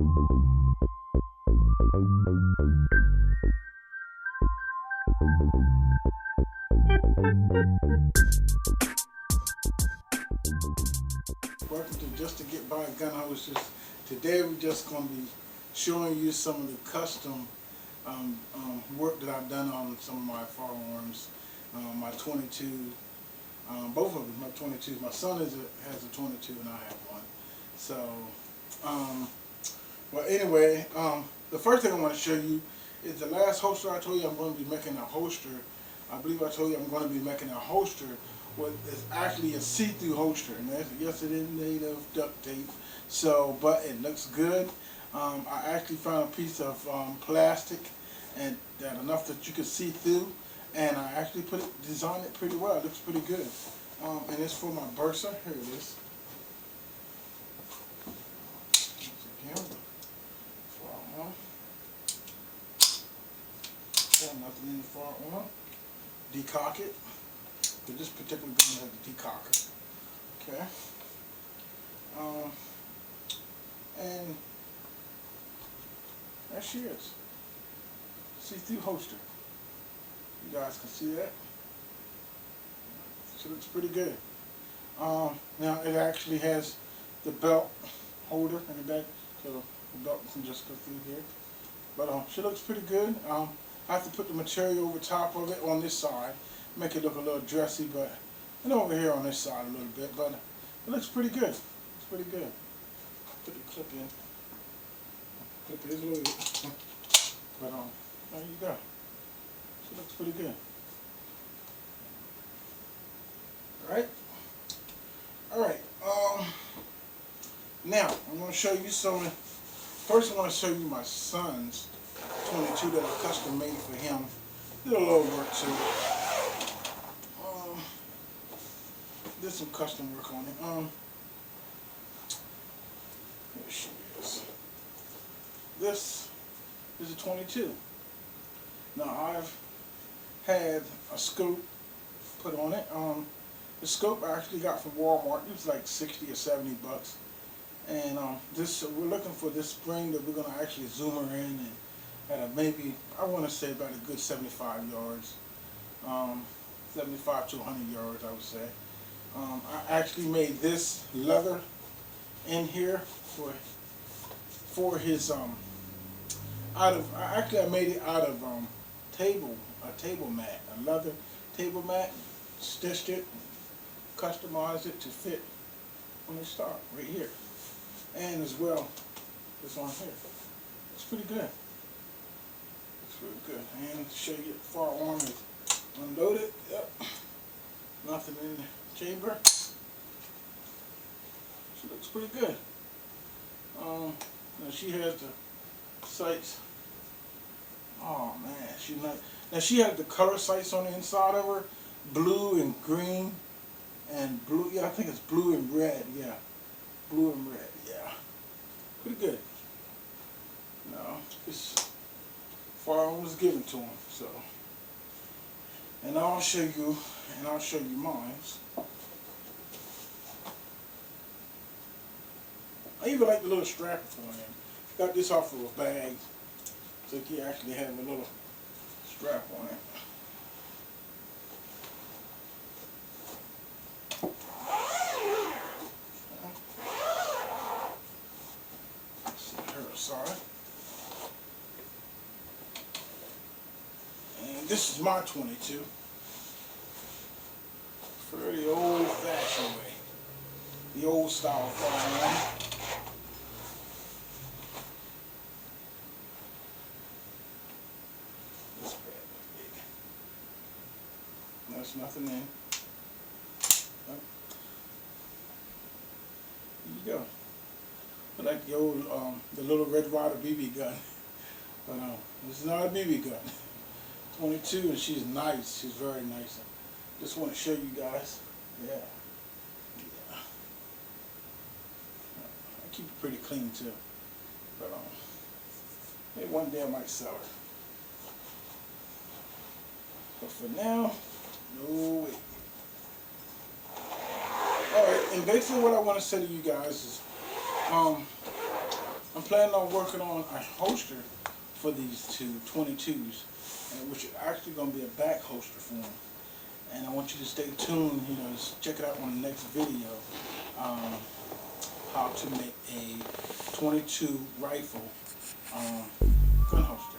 Welcome to Just to Get By Gun Hoses. Today we're just going to be showing you some of the custom work that I've done on some of my firearms. My 22, both of them, my 22s. My son has a 22 and I have one. So, well anyway, the first thing I want to show you is the last holster I told you I'm going to be making a holster. I believe I told you I'm going to be making a holster. Well, it's actually a see-through holster, and yes, it is made of duct tape. So, but it looks good. I actually found a piece of plastic, and that enough that you could see through, and I actually designed it pretty well. It looks pretty good, and it's for my Bursa. Here it is. Once again, far one. Nothing in the far one. Decock it. But this particular gun has a decocker. Okay. And there she is. See-through holster. You guys can see that. She looks pretty good. Now it actually has the belt holder in the back, so the belt can just go through here. But she looks pretty good. I have to put the material over top of it on this side. Make it look a little dressy, but and over here on this side a little bit, but it looks pretty good. It's pretty good. Put the clip in. Clip is loaded. But there you go. She looks pretty good. Alright? Alright. Now I'm gonna show you some. First I want to show you my son's 22 that I custom made for him. Did a little work to it. Did some custom work on it. Here she is. This is a 22. Now I've had a scope put on it. The scope I actually got from Walmart. It was like 60 or 70 bucks. And we're looking for this spring that we're gonna actually zoom her in and at maybe, I want to say about a good 75 yards. 75 to 100 yards, I would say. I actually made this leather in here for his I made it out of a table mat, a leather table mat. Stitched it, customized it to fit on the start right here, and as well this on here. It's pretty good. It's really good. And to show you, the firearm is unloaded. Yep. Nothing in the chamber. She looks pretty good. Now she has the sights. Oh man, now she has the color sights on the inside of her, blue and green and blue. Yeah, I think it's blue and red. Yeah, blue and red. Yeah, pretty good. No, this firearm was given to him, so. And I'll show you mine. I even like the little strap for him. Got this off of a bag, so he actually have a little strap on it. Set her aside. And this is my 22. Pretty old-fashioned way. The old style firearm. This bad big. There's nothing in. There you go. I like the old, the little Red Ryder BB gun. But this is not a BB gun. 22, and she's nice. She's very nice. Just want to show you guys. Yeah. I keep it pretty clean too. But maybe one day I might sell her. But for now, no way. Alright, and basically what I want to say to you guys is I'm planning on working on a holster for these two 22s, and which is actually going to be a back holster for them. And I want you to stay tuned. You know, just check it out on the next video. Um, how to make a 22 rifle gun holster.